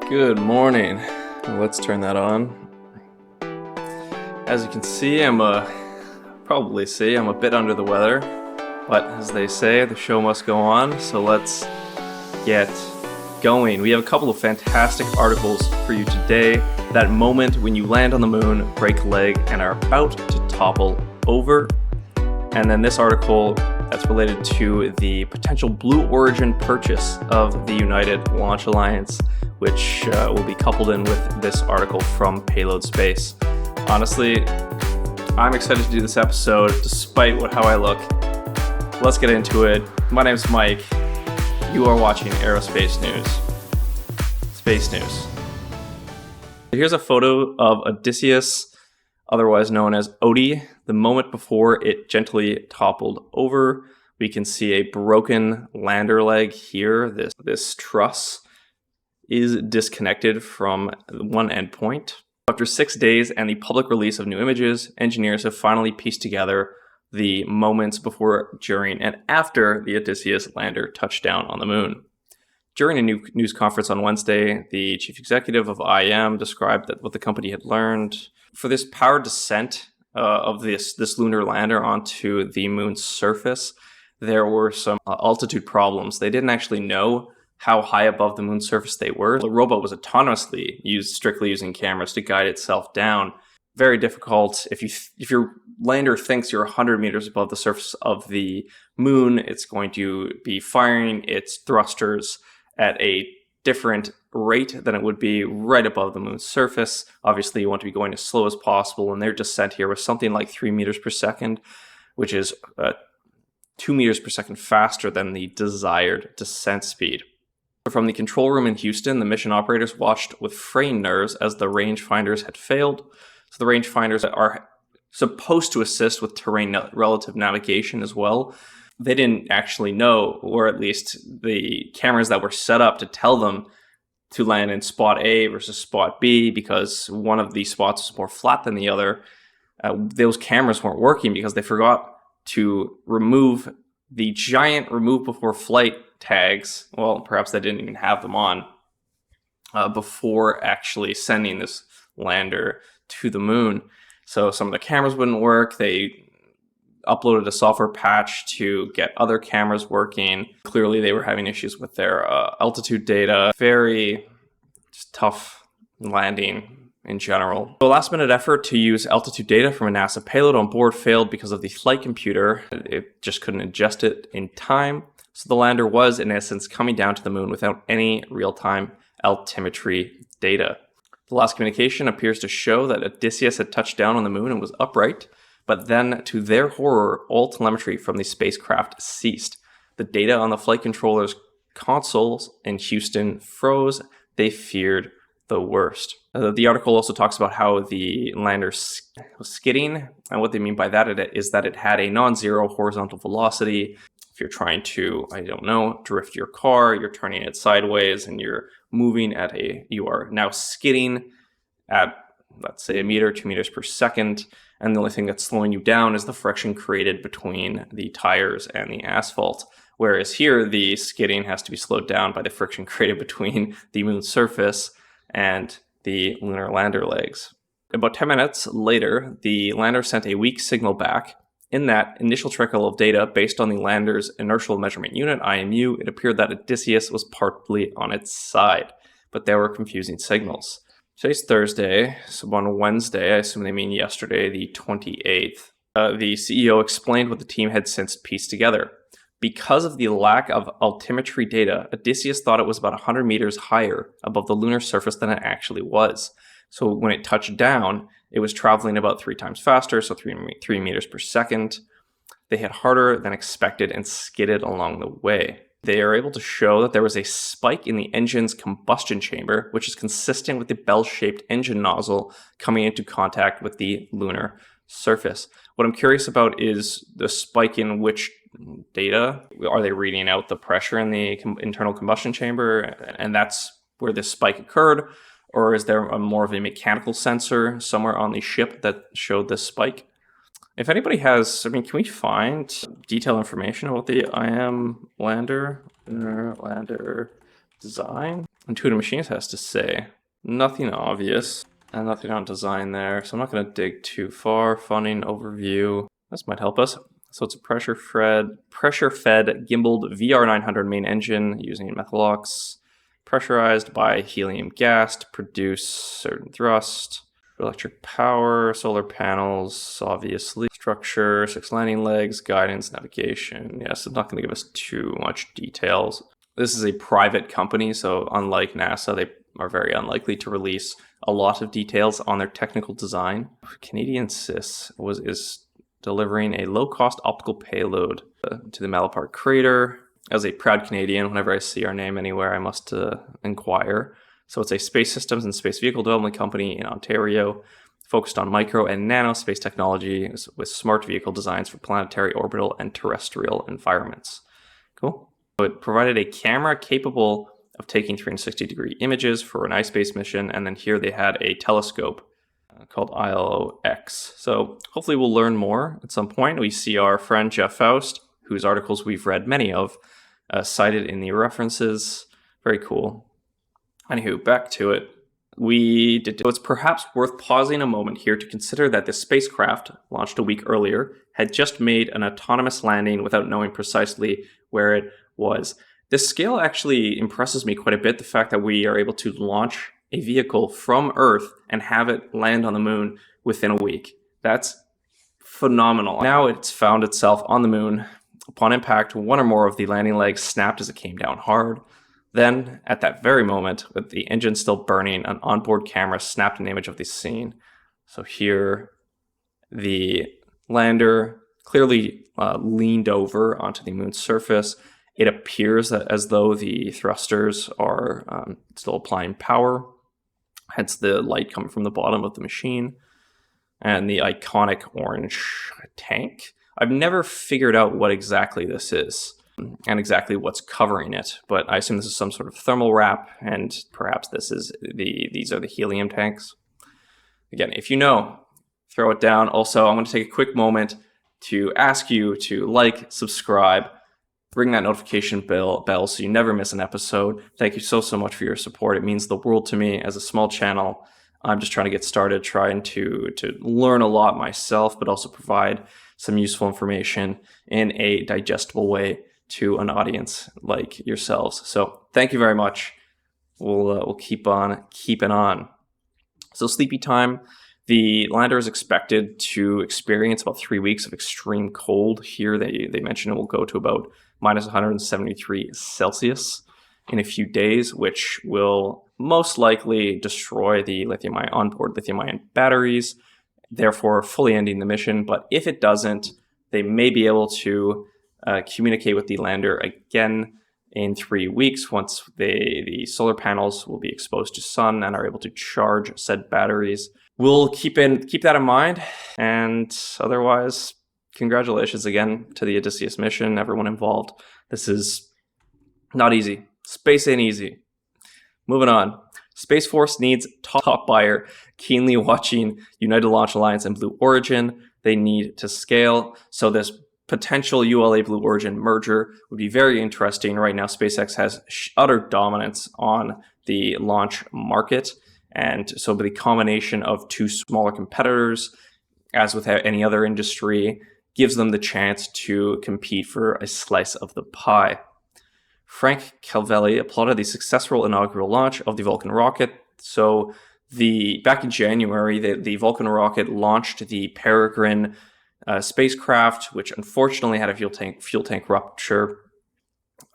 Good morning. Let's turn that on. As you can see, I'm a bit under the weather, but as they say, the show must go on, so let's get going. We have a couple of fantastic articles for you today. That moment when you land on the moon, break a leg, and are about to topple over. And then this article that's related to the potential Blue Origin purchase of the United Launch Alliance, which will be coupled in with this article from Payload Space. Honestly, I'm excited to do this episode despite how I look. Let's get into it. My name's Mike. You are watching Aerospace News. Space News. Here's a photo of Odysseus, otherwise known as Odie, the moment before it gently toppled over. We can see a broken lander leg here. This truss is disconnected from one endpoint. After 6 days and the public release of new images, engineers have finally pieced together the moments before, during, and after the Odysseus lander touched down on the moon. During a news conference on Wednesday, the chief executive of IM described what the company had learned. For this powered descent of this lunar lander onto the moon's surface, there were some altitude problems. They didn't actually know how high above the moon's surface they were. The robot was autonomously strictly using cameras to guide itself down. Very difficult. If your lander thinks you're 100 meters above the surface of the moon, it's going to be firing its thrusters at a different rate than it would be right above the moon's surface. Obviously, you want to be going as slow as possible, and their descent here was something like 3 meters per second, which is 2 meters per second faster than the desired descent speed. From the control room in Houston, the mission operators watched with fraying nerves as the rangefinders had failed. So the rangefinders are supposed to assist with terrain relative navigation as well. They didn't actually know, or at least the cameras that were set up to tell them to land in spot A versus spot B, because one of these spots is more flat than the other. Those cameras weren't working because they forgot to remove the giant remove before flight tags. Well, perhaps they didn't even have them on before actually sending this lander to the moon. So some of the cameras wouldn't work. They uploaded a software patch to get other cameras working. Clearly, they were having issues with their altitude data. Very tough landing in general. The last-minute effort to use altitude data from a NASA payload on board failed because of the flight computer. It just couldn't ingest it in time. So the lander was, in essence, coming down to the moon without any real-time altimetry data. The last communication appears to show that Odysseus had touched down on the moon and was upright, but then, to their horror, all telemetry from the spacecraft ceased. The data on the flight controller's consoles in Houston froze. They feared the worst. The article also talks about how the lander was skidding, and what they mean by that is that it had a non-zero horizontal velocity. If you're trying to, drift your car, you're turning it sideways and you're moving you are now skidding at, let's say, 1 meter, 2 meters per second. And the only thing that's slowing you down is the friction created between the tires and the asphalt. Whereas here, the skidding has to be slowed down by the friction created between the moon's surface and the lunar lander legs. About 10 minutes later, the lander sent a weak signal back. In that initial trickle of data based on the lander's inertial measurement unit, IMU, it appeared that Odysseus was partly on its side, but there were confusing signals. Today's Thursday, so on Wednesday, I assume they mean yesterday, the 28th, the CEO explained what the team had since pieced together. Because of the lack of altimetry data, Odysseus thought it was about 100 meters higher above the lunar surface than it actually was. So when it touched down, it was traveling about 3 times faster, so 3 meters per second. They hit harder than expected and skidded along the way. They are able to show that there was a spike in the engine's combustion chamber, which is consistent with the bell-shaped engine nozzle coming into contact with the lunar surface. What I'm curious about is the spike in which data. Are they reading out the pressure in the internal combustion chamber, and that's where this spike occurred? Or is there more of a mechanical sensor somewhere on the ship that showed this spike? If anybody has, can we find detailed information about the IM lander design? Intuitive Machines has to say. Nothing obvious, and nothing on design there, so I'm not going to dig too far. Funding overview. This might help us. So it's a pressure-fed gimbaled VR900 main engine using Methalox, pressurized by helium gas to produce certain thrust. Electric power, solar panels, obviously. Structure, 6 landing legs, guidance, navigation. Yes, it's not going to give us too much details. This is a private company, so unlike NASA, they are very unlikely to release a lot of details on their technical design. Canadian CIS is delivering a low-cost optical payload to the Malaparte crater. As a proud Canadian, whenever I see our name anywhere, I must inquire. So it's a space systems and space vehicle development company in Ontario, focused on micro and nano space technology with smart vehicle designs for planetary, orbital, and terrestrial environments. Cool. So it provided a camera capable of taking 360-degree images for an ice-based mission, and then here they had a telescope called ILO-X. So hopefully we'll learn more at some point. We see our friend Jeff Faust, whose articles we've read many of, cited in the references. Very cool. Anywho, back to it. So it's perhaps worth pausing a moment here to consider that this spacecraft, launched a week earlier, had just made an autonomous landing without knowing precisely where it was. This scale actually impresses me quite a bit, the fact that we are able to launch a vehicle from Earth and have it land on the moon within a week. That's phenomenal. Now it's found itself on the moon. Upon impact, one or more of the landing legs snapped as it came down hard. Then, at that very moment, with the engine still burning, an onboard camera snapped an image of the scene. So here, the lander clearly leaned over onto the moon's surface. It appears that as though the thrusters are still applying power, hence the light coming from the bottom of the machine, and the iconic orange tank. I've never figured out what exactly this is and exactly what's covering it, but I assume this is some sort of thermal wrap, and perhaps these are the helium tanks. Again, if you know, throw it down. Also, I'm going to take a quick moment to ask you to like, subscribe, ring that notification bell so you never miss an episode. Thank you so much for your support. It means the world to me. As a small channel, I'm just trying to get started, trying to learn a lot myself, but also provide some useful information in a digestible way to an audience like yourselves. So thank you very much. We'll keep on keeping on. So sleepy time. The lander is expected to experience about 3 weeks of extreme cold. Here they mention it will go to about minus 173 Celsius in a few days, which will most likely destroy the onboard lithium-ion batteries, therefore fully ending the mission. But if it doesn't, they may be able to communicate with the lander again in 3 weeks once the solar panels will be exposed to sun and are able to charge said batteries. We'll keep that in mind, and otherwise, congratulations again to the Odysseus mission, everyone involved. This is not easy. Space ain't easy. Moving on. Space Force needs top buyer, keenly watching United Launch Alliance and Blue Origin. They need to scale, so this potential ULA Blue Origin merger would be very interesting. Right now, SpaceX has utter dominance on the launch market, and so the combination of two smaller competitors, as with any other industry, gives them the chance to compete for a slice of the pie. Frank Calvelli applauded the successful inaugural launch of the Vulcan rocket. So back in January, the Vulcan rocket launched the Peregrine spacecraft, which unfortunately had a fuel tank rupture.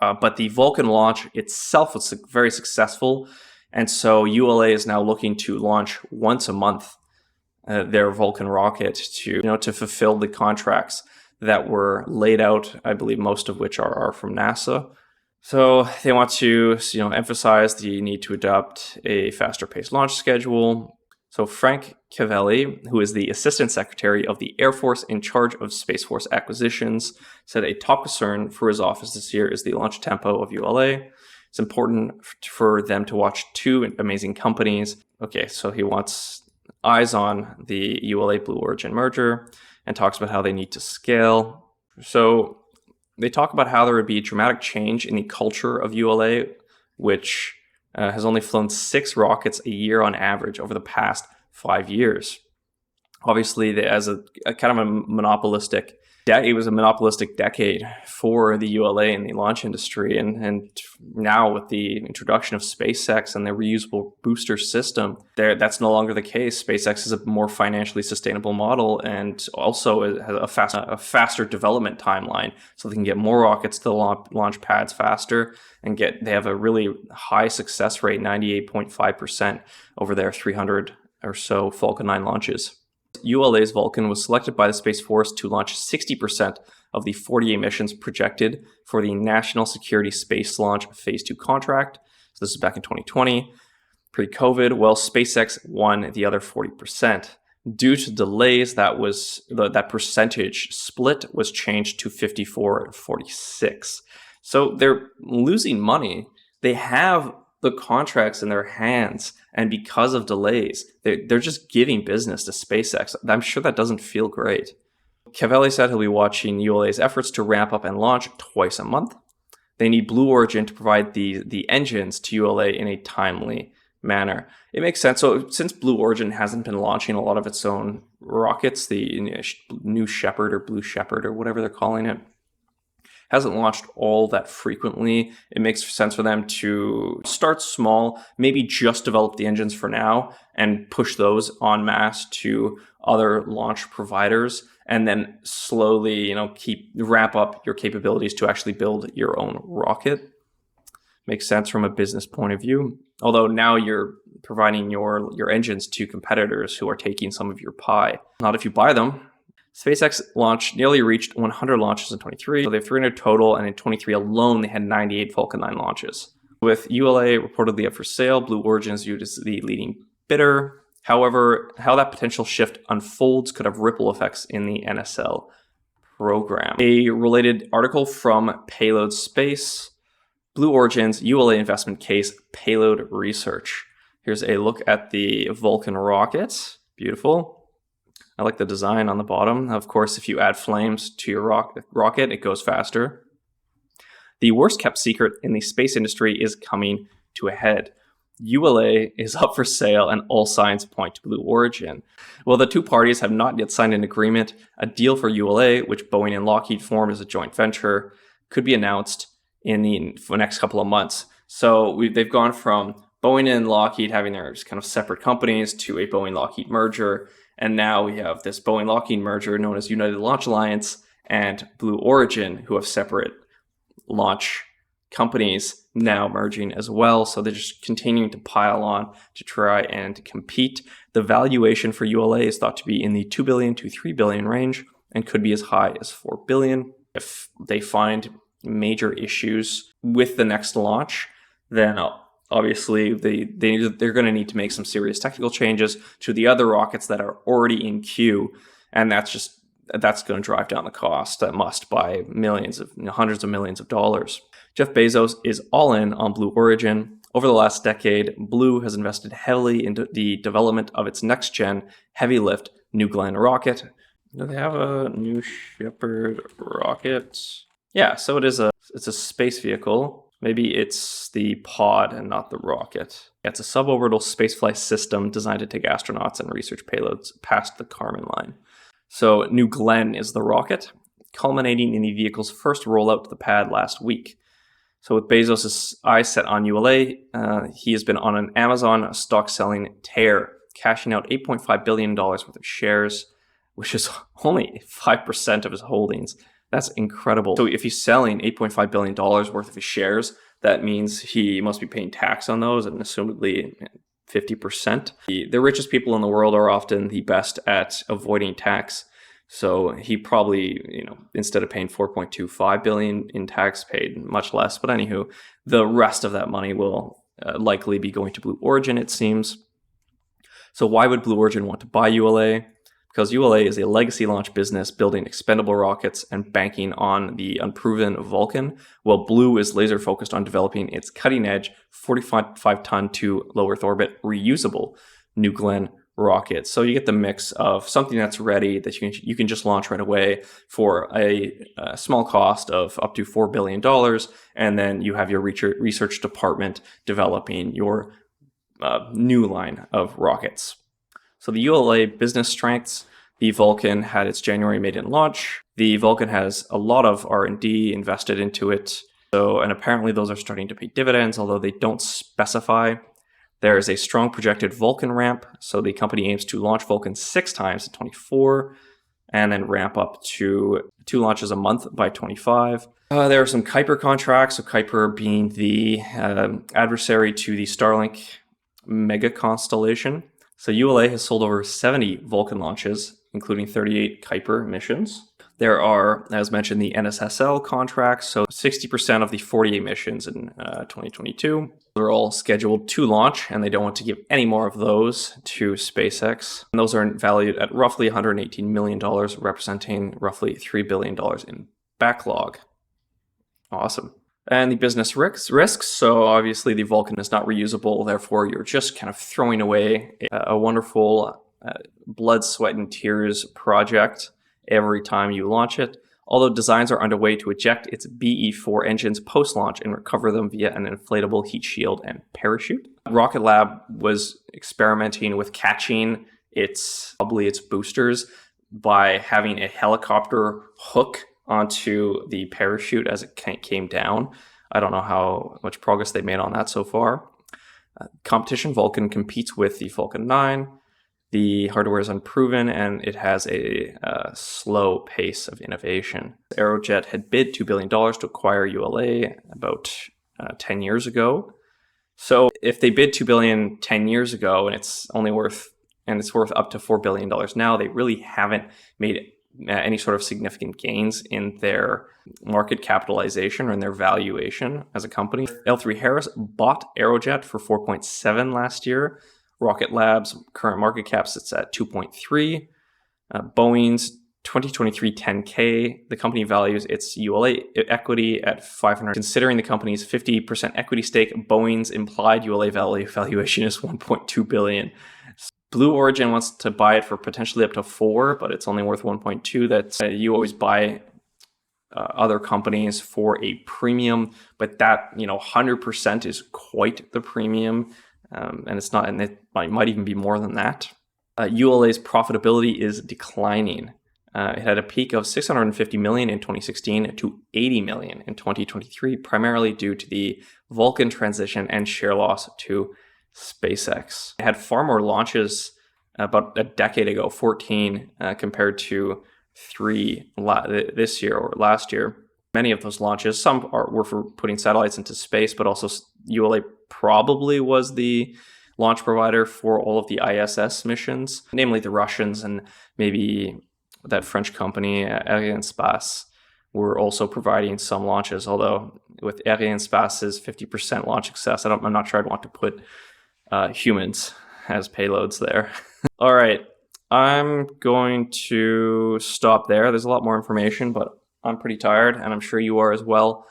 But the Vulcan launch itself was very successful, and so ULA is now looking to launch once a month their Vulcan rocket to fulfill the contracts that were laid out. I believe most of which are from NASA. So they want to emphasize the need to adopt a faster paced launch schedule. So Frank Cavelli, who is the Assistant Secretary of the Air Force in charge of Space Force acquisitions, said a top concern for his office this year is the launch tempo of ULA. It's important for them to watch two amazing companies. Okay, so he wants eyes on the ULA Blue Origin merger and talks about how they need to scale. So they talk about how there would be a dramatic change in the culture of ULA, which has only flown 6 rockets a year on average over the past 5 years. Obviously, as a kind of a monopolistic, it was a monopolistic decade for the ULA and the launch industry, and now with the introduction of SpaceX and their reusable booster system, that's no longer the case. SpaceX is a more financially sustainable model, and also it has a faster development timeline, so they can get more rockets to the launch pads faster, and they have a really high success rate, 98.5% over their 300 or so Falcon 9 launches. ULA's Vulcan was selected by the Space Force to launch 60% of the 48 missions projected for the National Security Space Launch Phase 2 contract. So this is back in 2020, pre-COVID. Well, SpaceX won the other 40%. Due to delays, that percentage split was changed to 54-46. So they're losing money. They have the contracts in their hands, and because of delays, they're just giving business to SpaceX. I'm sure that doesn't feel great. Cavelli said he'll be watching ULA's efforts to ramp up and launch twice a month. They need Blue Origin to provide the engines to ULA in a timely manner. It makes sense. So since Blue Origin hasn't been launching a lot of its own rockets, the New Shepard or Blue Shepard or whatever they're calling it, hasn't launched all that frequently, it makes sense for them to start small, maybe just develop the engines for now and push those en masse to other launch providers, and then slowly, wrap up your capabilities to actually build your own rocket. Makes sense from a business point of view. Although now you're providing your engines to competitors who are taking some of your pie. Not if you buy them. SpaceX nearly reached 100 launches in 23, so they have 300 total, and in 23 alone, they had 98 Falcon 9 launches. With ULA reportedly up for sale, Blue Origin is viewed as the leading bidder. However, how that potential shift unfolds could have ripple effects in the NSL program. A related article from Payload Space, Blue Origin's ULA investment case, Payload Research. Here's a look at the Vulcan rocket. Beautiful. I like the design on the bottom. Of course, if you add flames to your rocket, it goes faster. The worst kept secret in the space industry is coming to a head. ULA is up for sale and all signs point to Blue Origin. Well, the two parties have not yet signed an agreement. A deal for ULA, which Boeing and Lockheed formed as a joint venture, could be announced in the next couple of months. So they've gone from Boeing and Lockheed having their kind of separate companies to a Boeing-Lockheed merger. And now we have this Boeing-Lockheed merger known as United Launch Alliance and Blue Origin, who have separate launch companies now merging as well. So they're just continuing to pile on to try and compete. The valuation for ULA is thought to be in the $2 billion to $3 billion range and could be as high as $4 billion. If they find major issues with the next launch, then obviously they're going to need to make some serious technical changes to the other rockets that are already in queue, and that's going to drive down the cost. That must by hundreds of millions of dollars. Jeff Bezos is all in on Blue Origin. Over the last decade, Blue has invested heavily into the development of its next-gen heavy-lift New Glenn rocket. Do they have a New Shepard rocket? Yeah, so it's a space vehicle. Maybe it's the pod and not the rocket. It's a suborbital spaceflight system designed to take astronauts and research payloads past the Kármán line. So New Glenn is the rocket, culminating in the vehicle's first rollout to the pad last week. So with Bezos' eyes set on ULA, he has been on an Amazon stock-selling tear, cashing out $8.5 billion worth of shares, which is only 5% of his holdings. That's incredible. So if he's selling $8.5 billion worth of his shares, that means he must be paying tax on those, and assumedly 50%. The richest people in the world are often the best at avoiding tax. So he probably, instead of paying $4.25 billion in tax, paid much less. But anywho, the rest of that money will likely be going to Blue Origin, it seems. So why would Blue Origin want to buy ULA? Because ULA is a legacy launch business building expendable rockets and banking on the unproven Vulcan, while Blue is laser focused on developing its cutting-edge 45-ton to low Earth orbit reusable New Glenn rocket. So you get the mix of something that's ready that you can just launch right away for a small cost of up to $4 billion. And then you have your research department developing your new line of rockets. So the ULA business strengths. The Vulcan had its January maiden launch. The Vulcan has a lot of R&D invested into it. And apparently those are starting to pay dividends, although they don't specify. There is a strong projected Vulcan ramp. So the company aims to launch Vulcan 6 times in 24 and then ramp up to 2 launches a month by 25. There are some Kuiper contracts. So Kuiper being the adversary to the Starlink mega constellation. So ULA has sold over 70 Vulcan launches, including 38 Kuiper missions. There are, as mentioned, the NSSL contracts, so 60% of the 48 missions in 2022. They're all scheduled to launch, and they don't want to give any more of those to SpaceX. And those are valued at roughly $118 million, representing roughly $3 billion in backlog. Awesome. And the business risks. So obviously the Vulcan is not reusable. Therefore, you're just kind of throwing away a wonderful blood, sweat, and tears project every time you launch it. Although designs are underway to eject its BE-4 engines post-launch and recover them via an inflatable heat shield and parachute. Rocket Lab was experimenting with catching its boosters by having a helicopter hook onto the parachute as it came down. I don't know how much progress they made on that so far. Competition Vulcan competes with the Falcon 9. The hardware is unproven and it has a slow pace of innovation. Aerojet had bid $2 billion to acquire ULA about 10 years ago. So if they bid $2 billion 10 years ago and it's worth up to $4 billion now, they really haven't made any sort of significant gains in their market capitalization or in their valuation as a company. L3Harris bought Aerojet for 4.7 last year. Rocket Lab's current market cap sits at 2.3. Boeing's 2023 10K, the company values its ULA equity at $500. Considering the company's 50% equity stake, Boeing's implied ULA valuation is $1.2 billion. Blue Origin wants to buy it for potentially up to $4, but it's only worth $1.2. That's you always buy other companies for a premium, but that 100% is quite the premium, and it's not, and it might even be more than that. ULA's profitability is declining. It had a peak of $650 million in 2016 to $80 million in 2023, primarily due to the Vulcan transition and share loss to SpaceX. It had far more launches about a decade ago, 14, compared to 3 this year or last year. Many of those launches, some were for putting satellites into space, but also ULA probably was the launch provider for all of the ISS missions, namely the Russians and maybe that French company, Arianespace, were also providing some launches, although with Arianespace's 50% launch success, I'm not sure I'd want to put humans as payloads there. All right, I'm going to stop there. There's a lot more information, but I'm pretty tired, and I'm sure you are as well.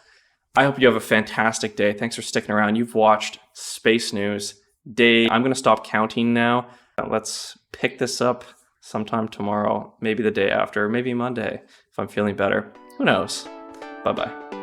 I hope you have a fantastic day. Thanks for sticking around. You've watched Space News Day. I'm going to stop counting now. Let's pick this up sometime tomorrow, maybe the day after, maybe Monday, if I'm feeling better. Who knows? Bye-bye.